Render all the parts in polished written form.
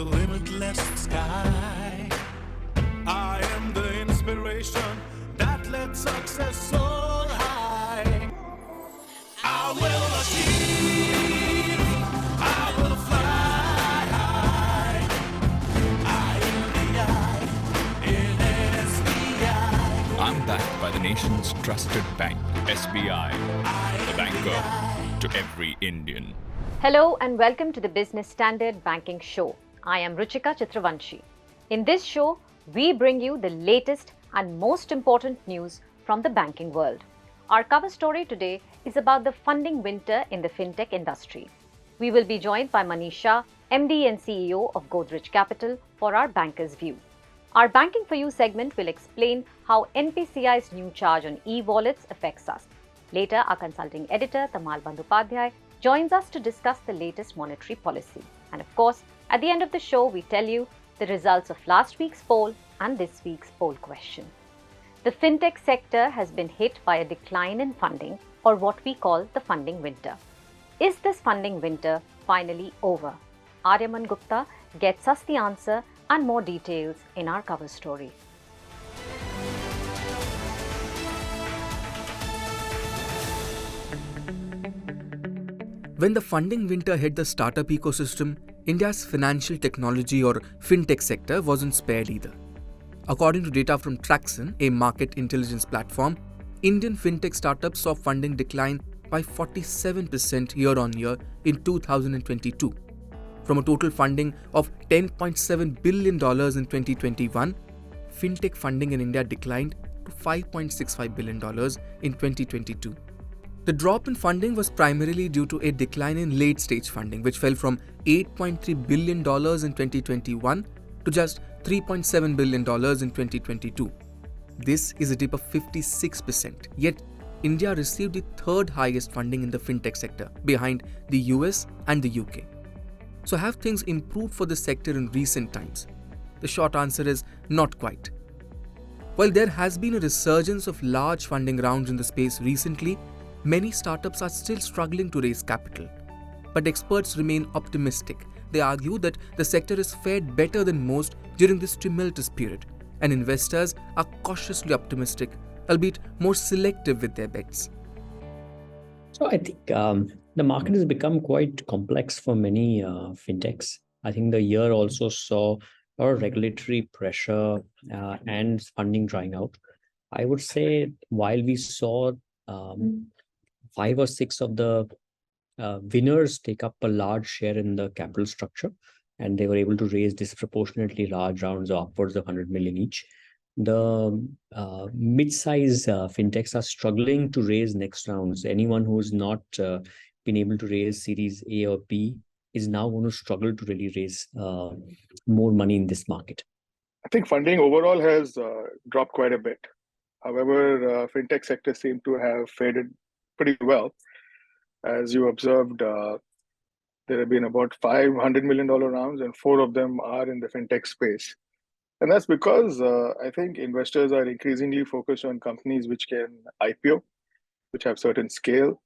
the limitless sky. I am the inspiration that led success soar high. I will achieve, I will fly high. I am the I in SBI. I'm backed by the nation's trusted bank, SBI, the banker to every Indian. Hello and welcome to the Business Standard Banking Show. I am Ruchika Chitravanshi. In this show, we bring you the latest and most important news from the banking world. Our cover story today is about the funding winter in the fintech industry. We will be joined by Manish Shah, MD and CEO of Godrej Capital, for our banker's view. Our Banking for You segment will explain how NPCI's new charge on e-wallets affects us. Later, our consulting editor, Tamal Bandyopadhyay, joins us to discuss the latest monetary policy. And of course, at the end of the show, we tell you the results of last week's poll and this week's poll question. The fintech sector has been hit by a decline in funding, or what we call the funding winter. Is this funding winter finally over? Aryaman Gupta gets us the answer and more details in our cover story. When the funding winter hit the startup ecosystem, India's financial technology or fintech sector wasn't spared either. According to data from Traxon, a market intelligence platform, Indian fintech startups saw funding decline by 47% year-on-year in 2022. From a total funding of $10.7 billion in 2021, fintech funding in India declined to $5.65 billion in 2022. The drop in funding was primarily due to a decline in late-stage funding, which fell from $8.3 billion in 2021 to just $3.7 billion in 2022. This is a dip of 56%. Yet, India received the third highest funding in the fintech sector, behind the US and the UK. So have things improved for the sector in recent times? The short answer is not quite. While there has been a resurgence of large funding rounds in the space recently, many startups are still struggling to raise capital. But experts remain optimistic. They argue that the sector has fared better than most during this tumultuous period, and investors are cautiously optimistic, albeit more selective with their bets. So I think the market has become quite complex for many fintechs. I think the year also saw a lot of regulatory pressure and funding drying out. I would say while we saw 5 or 6 of the winners take up a large share in the capital structure, and they were able to raise disproportionately large rounds of upwards of 100 million each. The mid-size fintechs are struggling to raise next rounds. Anyone who's not been able to raise Series A or B is now going to struggle to really raise more money in this market. I think funding overall has dropped quite a bit. However, fintech sector seem to have fared pretty well. As you observed, there have been about $500 million rounds, and 4 of them are in the fintech space. And that's because I think investors are increasingly focused on companies which can IPO, which have certain scale.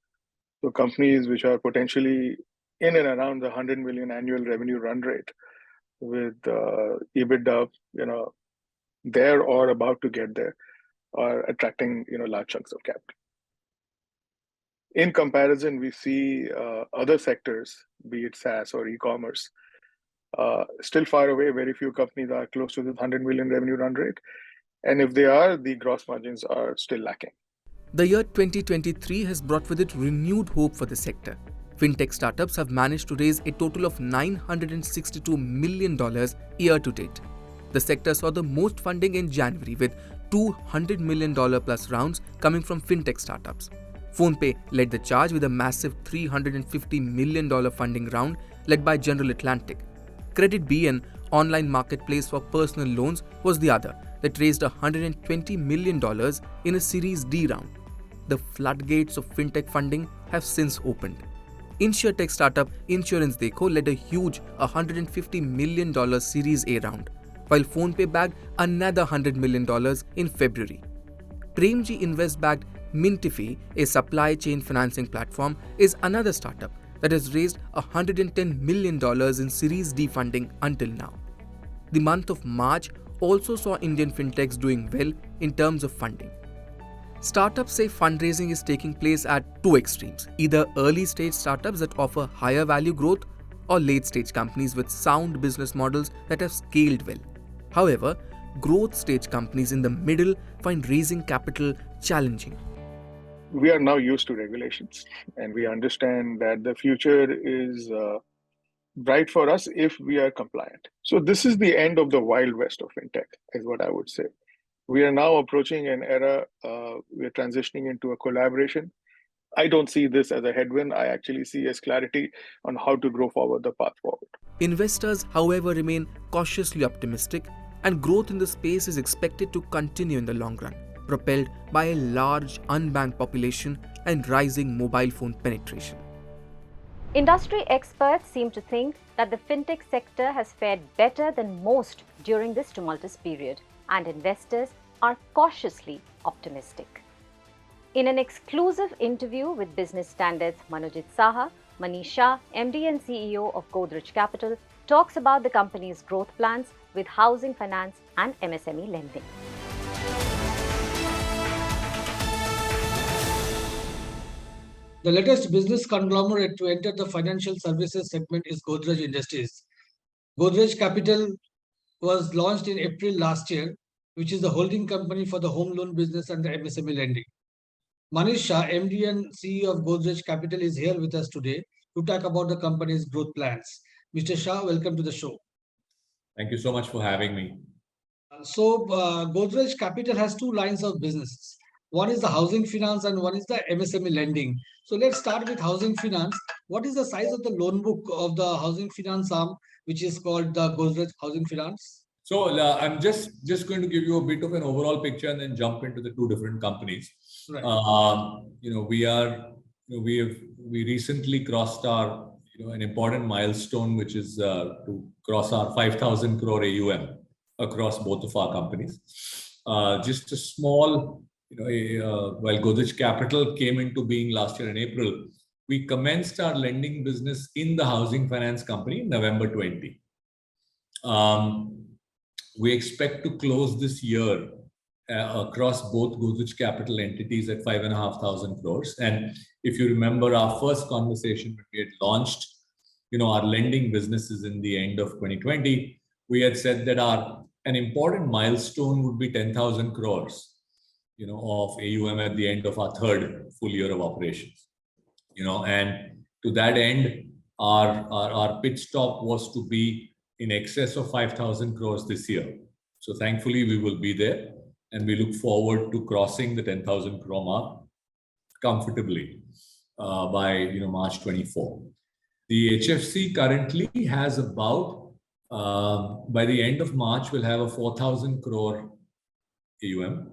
So companies which are potentially in and around the 100 million annual revenue run rate with EBITDA, there or about to get there, are attracting large chunks of capital. In comparison, we see other sectors, be it SaaS or e-commerce, still far away. Very few companies are close to the 100 million revenue run rate. And if they are, the gross margins are still lacking. The year 2023 has brought with it renewed hope for the sector. Fintech startups have managed to raise a total of $962 million year to date. The sector saw the most funding in January, with $200 million plus rounds coming from fintech startups. PhonePe led the charge with a massive $350 million funding round led by General Atlantic. Credit B, an online marketplace for personal loans, was the other that raised $120 million in a Series D round. The floodgates of fintech funding have since opened. Insurtech startup Insurance Dekho led a huge $150 million Series A round, while PhonePe bagged another $100 million in February. Premji Invest bagged Mintifi, a supply chain financing platform, is another startup that has raised $110 million in Series D funding until now. The month of March also saw Indian fintechs doing well in terms of funding. Startups say fundraising is taking place at two extremes, either early stage startups that offer higher value growth or late stage companies with sound business models that have scaled well. However, growth stage companies in the middle find raising capital challenging. We are now used to regulations, and we understand that the future is bright for us if we are compliant. So this is the end of the wild west of fintech, is what I would say. We are now approaching an era, we're transitioning into a collaboration. I don't see this as a headwind. I actually see as clarity on how to grow forward the path forward. Investors, however, remain cautiously optimistic, and growth in the space is expected to continue in the long run, propelled by a large unbanked population and rising mobile phone penetration. Industry experts seem to think that the fintech sector has fared better than most during this tumultuous period, and investors are cautiously optimistic. In an exclusive interview with Business Standard's Manojit Saha, Manish Shah, MD and CEO of Godrej Capital, talks about the company's growth plans with housing finance and MSME lending. The latest business conglomerate to enter the financial services segment is Godrej Industries. Godrej Capital was launched in April last year, which is the holding company for the home loan business and the MSME lending. Manish Shah, MD and CEO of Godrej Capital, is here with us today to talk about the company's growth plans. Mr. Shah, welcome to the show. Thank you so much for having me. So, Godrej Capital has two lines of businesses. One is the housing finance and one is the MSME lending. So let's start with housing finance. What is the size of the loan book of the housing finance arm, which is called the Godrej Housing Finance? So I'm just going to give you a bit of an overall picture and then jump into the two different companies. Right. We recently crossed our an important milestone, which is to cross our 5,000 crore AUM across both of our companies. Just a small, while Godrej Capital came into being last year in April, we commenced our lending business in the housing finance company in November 20. We expect to close this year across both Godrej Capital entities at 5,500 crores. And if you remember our first conversation when we had launched, our lending businesses in the end of 2020, we had said that an important milestone would be 10,000 crores, of AUM at the end of our third full year of operations. And to that end, our pit stop was to be in excess of 5,000 crores this year. So thankfully, we will be there, and we look forward to crossing the 10,000 crore mark comfortably by March 24. The HFC currently has about, by the end of March, we'll have a 4,000 crore AUM,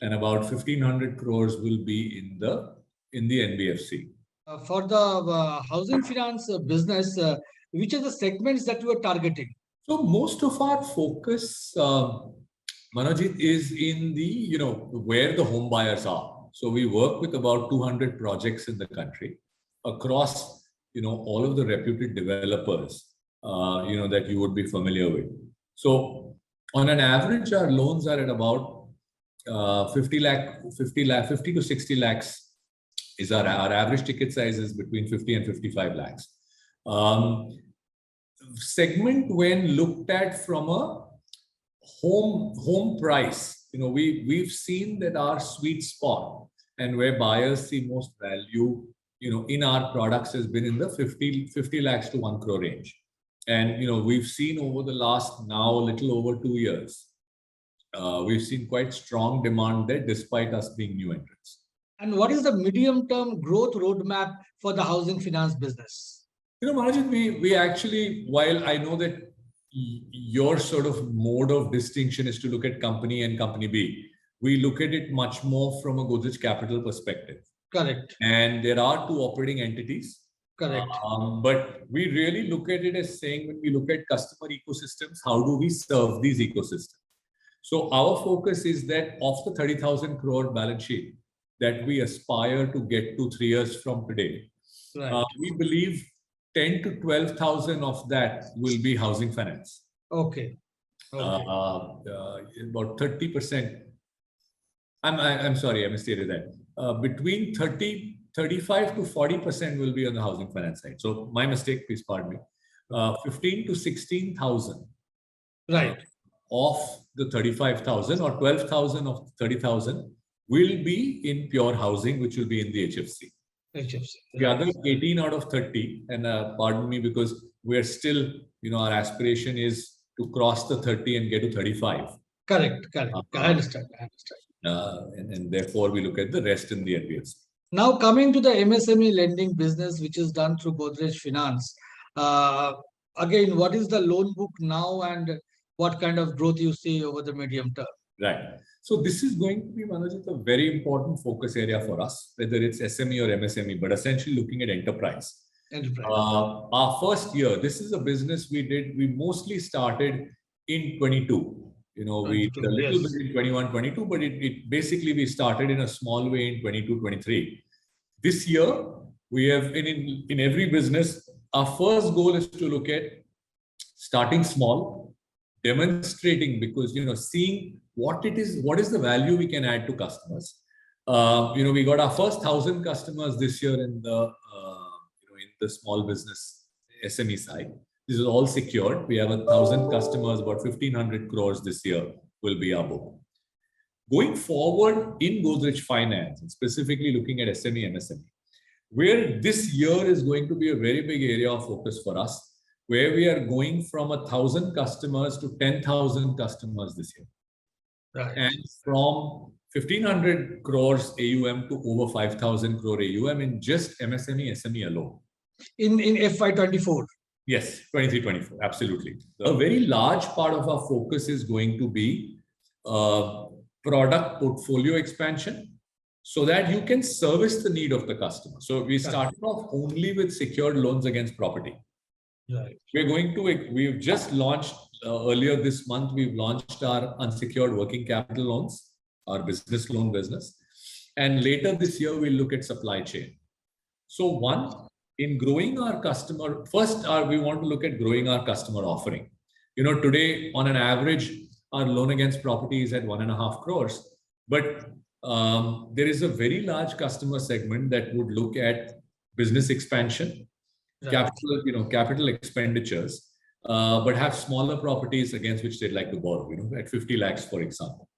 and about 1,500 crores will be in the NBFC. For the housing finance business, which are the segments that you are targeting? So most of our focus, Manojit, is in the, where the home buyers are. So we work with about 200 projects in the country across, all of the reputed developers, that you would be familiar with. So on an average, our loans are at about 50 to 60 lakhs is our average ticket size is between 50 and 55 lakhs. Segment when looked at from a home price, we've seen that our sweet spot and where buyers see most value, in our products has been in the 50 lakhs to 1 crore range. And, we've seen over the last now a little over 2 years, we've seen quite strong demand there despite us being new entrants. And what is the medium-term growth roadmap for the housing finance business? Manojit, we actually, while I know that your sort of mode of distinction is to look at company and company B, we look at it much more from a Godrej Capital perspective. Correct. And there are two operating entities. Correct. But we really look at it as saying, when we look at customer ecosystems, how do we serve these ecosystems? So our focus is that of the 30,000 crore balance sheet that we aspire to get to 3 years from today, Right. We believe 10 to 12,000 of that will be housing finance. Okay. Okay. About 30%. I'm sorry, I misstated that. Between 35 to 40% will be on the housing finance side. So my mistake, please pardon me. 15 to 16,000. Right. Of the 35,000 or 12,000 of 30,000 will be in pure housing, which will be in the HFC. HFC. The other 18 out of 30, and pardon me, because we're still, our aspiration is to cross the 30 and get to 35. Correct. I understand. And therefore, we look at the rest in the NBFC. Now, coming to the MSME lending business, which is done through Godrej Finance. Again, what is the loan book now and what kind of growth you see over the medium term? Right. So this is going to be, Manoj, a very important focus area for us, whether it's SME or MSME, but essentially looking at enterprise. Our first year, this is a business we mostly started in 22. We did a little bit in 21, 22, but it basically we started in a small way in 22, 23. This year, we have in every business, our first goal is to look at starting small, demonstrating, because seeing what is the value we can add to customers. We got our first 1,000 customers this year in the small business SME side. This is all secured. We have 1,000 customers, about 1,500 crores this year will be our book. Going forward in Godrej Finance, and specifically looking at SME, MSME, where this year is going to be a very big area of focus for us, where we are going from 1,000 customers to 10,000 customers this year. Right. And from 1,500 crores AUM to over 5,000 crore AUM in just MSME, SME alone. In FY24. Yes, 23-24, absolutely. A very large part of our focus is going to be product portfolio expansion so that you can service the need of the customer. So we started off only with secured loans against property. Right. We've just launched earlier this month, we've launched our unsecured working capital loans, our business loan business. And later this year, we'll look at supply chain. So in growing our customer, first we want to look at growing our customer offering. Today on an average, our loan against property is at 1.5 crores, but there is a very large customer segment that would look at business expansion, capital expenditures, but have smaller properties against which they'd like to borrow, at 50 lakhs, for example.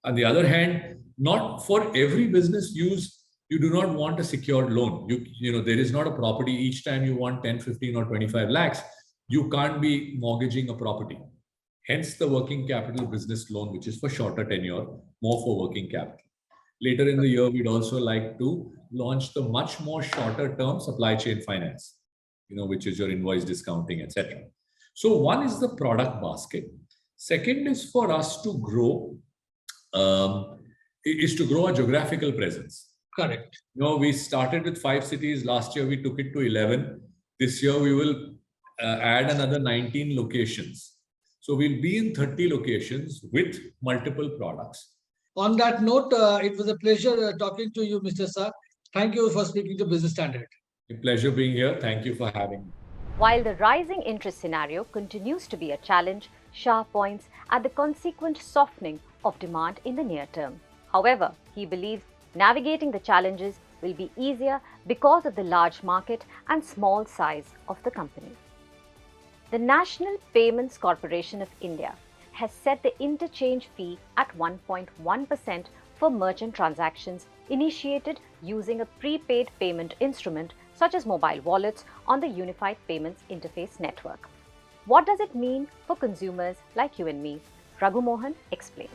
On the other hand, not for every business use, you do not want a secured loan. There is not a property each time you want 10, 15 or 25 lakhs. You can't be mortgaging a property. Hence the working capital business loan, which is for shorter tenure, more for working capital. Later in the year, we'd also like to launch the much more shorter term supply chain finance, which is your invoice discounting, etc. So one is the product basket. Second is for us to grow, our geographical presence. Correct. We started with 5 cities. Last year, we took it to 11. This year, we will add another 19 locations. So we'll be in 30 locations with multiple products. On that note, it was a pleasure talking to you, Mr. Sir. Thank you for speaking to Business Standard. A pleasure being here. Thank you for having me. While the rising interest scenario continues to be a challenge, Shah points at the consequent softening of demand in the near term. However, he believes navigating the challenges will be easier because of the large market and small size of the company. The National Payments Corporation of India has set the interchange fee at 1.1% for merchant transactions initiated using a prepaid payment instrument such as mobile wallets on the Unified Payments Interface Network. What does it mean for consumers like you and me? Raghu Mohan explains.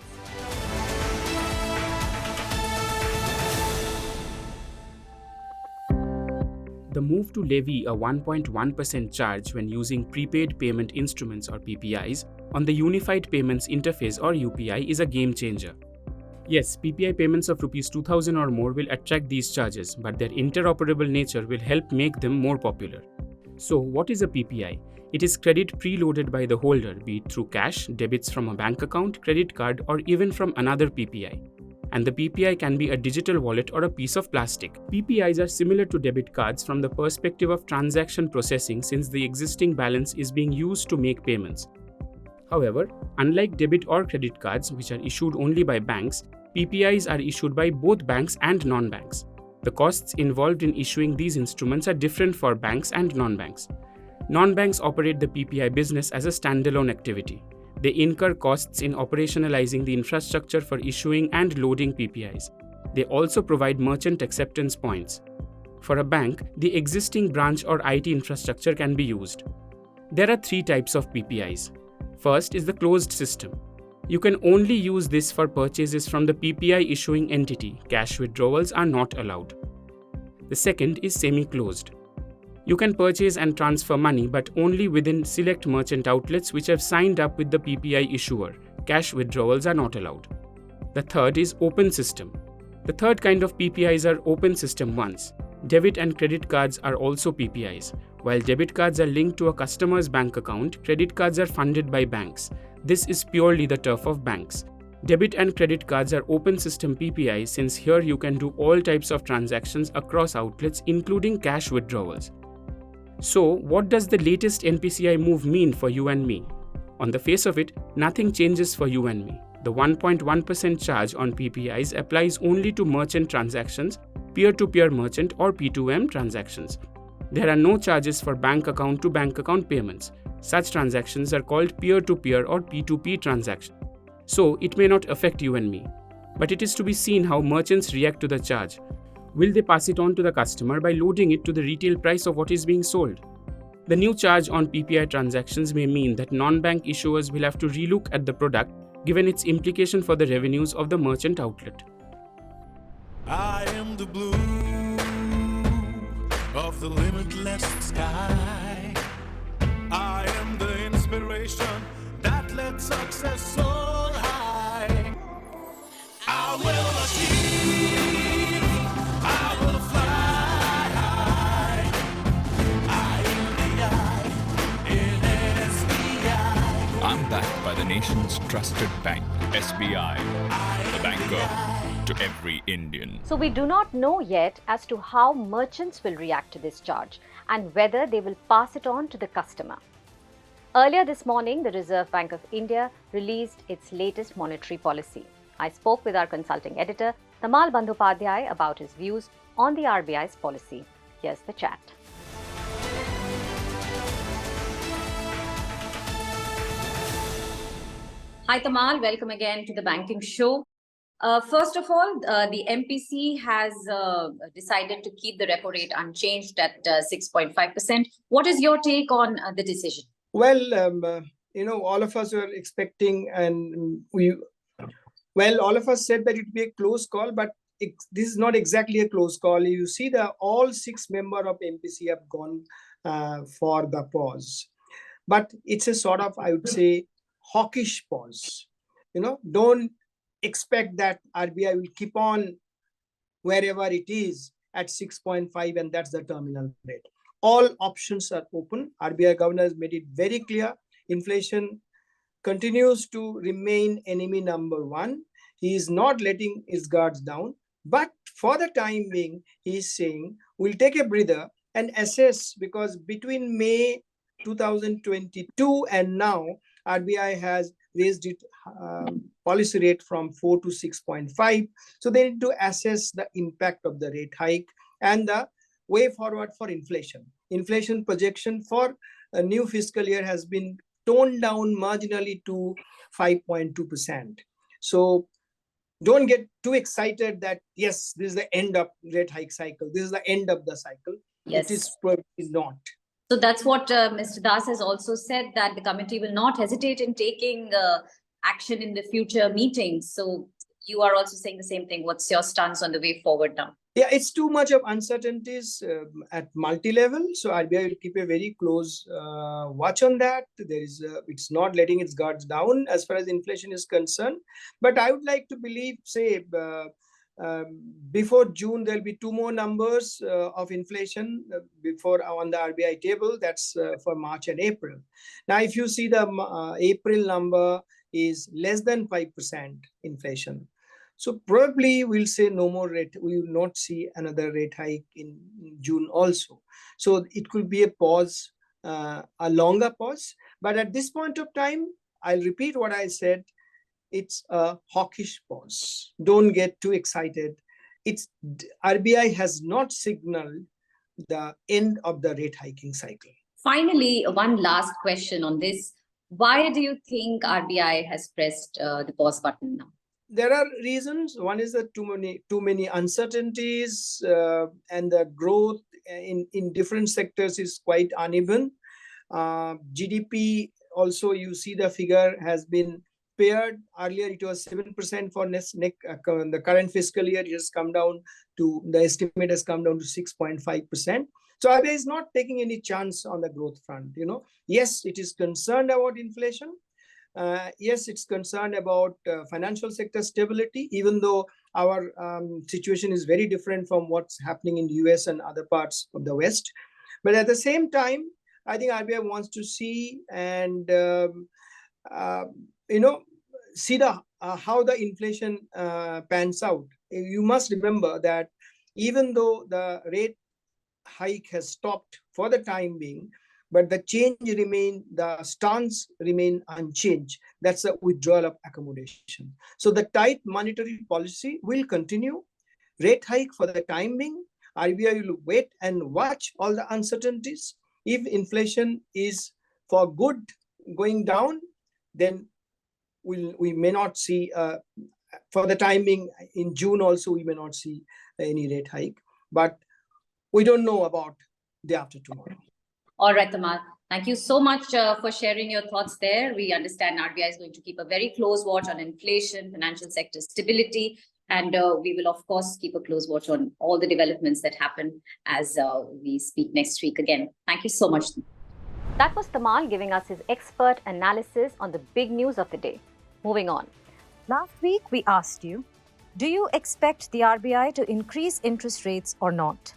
The move to levy a 1.1% charge when using prepaid payment instruments or PPIs on the Unified Payments Interface or UPI is a game changer. Yes, PPI payments of Rs 2,000 or more will attract these charges, but their interoperable nature will help make them more popular. So, what is a PPI? It is credit preloaded by the holder, be it through cash, debits from a bank account, credit card, or even from another PPI. and the PPI can be a digital wallet or a piece of plastic. PPIs are similar to debit cards from the perspective of transaction processing since the existing balance is being used to make payments. However, unlike debit or credit cards, which are issued only by banks, PPIs are issued by both banks and non-banks. The costs involved in issuing these instruments are different for banks and non-banks. Non-banks operate the PPI business as a standalone activity. They incur costs in operationalizing the infrastructure for issuing and loading PPIs. They also provide merchant acceptance points. For a bank, the existing branch or IT infrastructure can be used. There are three types of PPIs. First is the closed system. You can only use this for purchases from the PPI issuing entity. Cash withdrawals are not allowed. The second is semi-closed. You can purchase and transfer money but only within select merchant outlets which have signed up with the PPI issuer. Cash withdrawals are not allowed. The third is open system. The third kind of PPIs are open system ones. Debit and credit cards are also PPIs. While debit cards are linked to a customer's bank account, credit cards are funded by banks. This is purely the turf of banks. Debit and credit cards are open system PPIs since here you can do all types of transactions across outlets including cash withdrawals. So, what does the latest NPCI move mean for you and me? On the face of it, nothing changes for you and me. The 1.1% charge on PPIs applies only to merchant transactions, peer-to-peer merchant or P2M transactions. There are no charges for bank account to bank account payments. Such transactions are called peer-to-peer or P2P transactions. So, it may not affect you and me. But it is to be seen how merchants react to the charge. Will they pass it on to the customer by loading it to the retail price of what is being sold? The new charge on PPI transactions may mean that non-bank issuers will have to relook at the product given its implication for the revenues of the merchant outlet. I am the blue of the limitless sky. I am the inspiration that lets success soar high. I will achieve, I will fly high. I am the I in SBI. I'm backed by the nation's trusted bank, SBI, the banker to every Indian. So we do not know yet as to how merchants will react to this charge and whether they will pass it on to the customer. Earlier this morning, the Reserve Bank of India released its latest monetary policy. I spoke with our consulting editor, Tamal Bandyopadhyay, about his views on the RBI's policy. Here's the chat. Hi Tamal, welcome again to the Banking Show. First of all, the MPC has decided to keep the repo rate unchanged at 6.5%. What is your take on the decision? Well, all of us were expecting, and all of us said that it would be a close call, but this is not exactly a close call. You see, all 6 members of MPC have gone for the pause, but it's a sort of, I would say, hawkish pause. Don't expect that RBI will keep on wherever it is at 6.5 and that's the terminal rate. All options are open. RBI governor has made it very clear. Inflation continues to remain enemy number 1. He is not letting his guards down. But for the time being, he is saying, we'll take a breather and assess, because between May 2022 and now, RBI has raised its policy rate from 4 to 6.5. So they need to assess the impact of the rate hike and the way forward for inflation. Inflation projection for a new fiscal year has been toned down marginally to 5.2%. So don't get too excited that, yes, this is the end of rate hike cycle. This is the end of the cycle. Yes. It is probably not. So that's what Mr. Das has also said, that the committee will not hesitate in taking action in the future meetings. So you are also saying the same thing. What's your stance on the way forward now? Yeah, it's too much of uncertainties at multi-level. So RBI will keep a very close watch on that. It's not letting its guards down as far as inflation is concerned. But I would like to believe, say, before June, there'll be 2 more numbers of inflation before on the RBI table. That's for March and April. Now, if you see the April number is less than 5% inflation. So probably we'll say no more rate. We will not see another rate hike in June also. So it could be a pause, a longer pause. But at this point of time, I'll repeat what I said. It's a hawkish pause. Don't get too excited. RBI has not signaled the end of the rate hiking cycle. Finally, one last question on this. Why do you think RBI has pressed the pause button now? There are reasons. One is that too many uncertainties, and the growth in different sectors is quite uneven. GDP also, you see the figure has been paired. Earlier it was 7% for the current fiscal year. It has come down to, the estimate has come down to 6.5%. So RBI is not taking any chance on the growth front. Yes, it is concerned about inflation. Yes, it's concerned about financial sector stability, even though our situation is very different from what's happening in the US and other parts of the West. But at the same time, I think RBI wants to see and see how the inflation pans out. You must remember that even though the rate hike has stopped for the time being, but the stance remain unchanged. That's a withdrawal of accommodation. So the tight monetary policy will continue. Rate hike for the time being. RBI will wait and watch all the uncertainties. If inflation is for good going down, then we may not see, for the time being, in June also, we may not see any rate hike. But we don't know about day after tomorrow. All right, Tamal. Thank you so much for sharing your thoughts there. We understand RBI is going to keep a very close watch on inflation, financial sector stability, and we will, of course, keep a close watch on all the developments that happen as we speak next week again. Thank you so much. That was Tamal giving us his expert analysis on the big news of the day. Moving on. Last week, we asked you, do you expect the RBI to increase interest rates or not?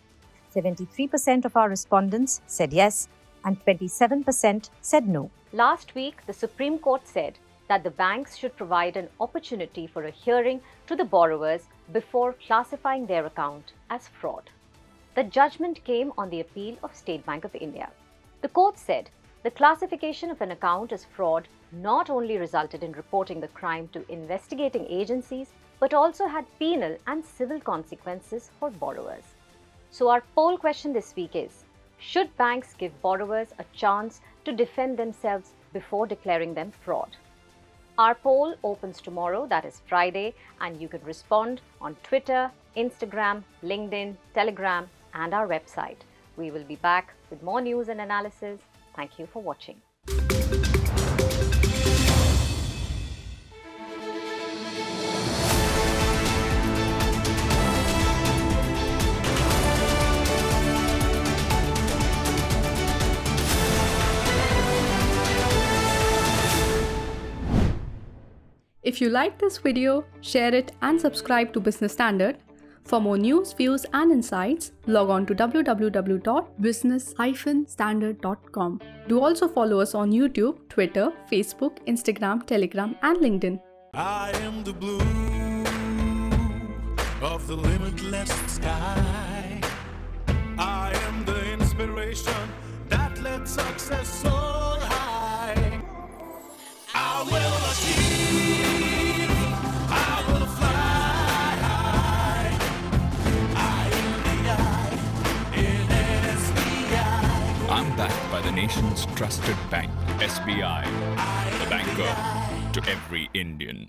73% of our respondents said yes, and 27% said no. Last week, the Supreme Court said that the banks should provide an opportunity for a hearing to the borrowers before classifying their account as fraud. The judgment came on the appeal of State Bank of India. The court said the classification of an account as fraud not only resulted in reporting the crime to investigating agencies, but also had penal and civil consequences for borrowers. So our poll question this week is, should banks give borrowers a chance to defend themselves before declaring them fraud? Our poll opens tomorrow, that is Friday, and you can respond on Twitter, Instagram, LinkedIn, Telegram, and our website. We will be back with more news and analysis. Thank you for watching. If you like this video, share it and subscribe to Business Standard. For more news, views and insights, log on to www.business-standard.com. Do also follow us on YouTube, Twitter, Facebook, Instagram, Telegram and LinkedIn. I am the blue of the limitless sky. I am the inspiration that led success soar high. I will achieve, I will fly high. I am the I in SBI. I'm backed by the nation's trusted bank, SBI, the banker to every Indian.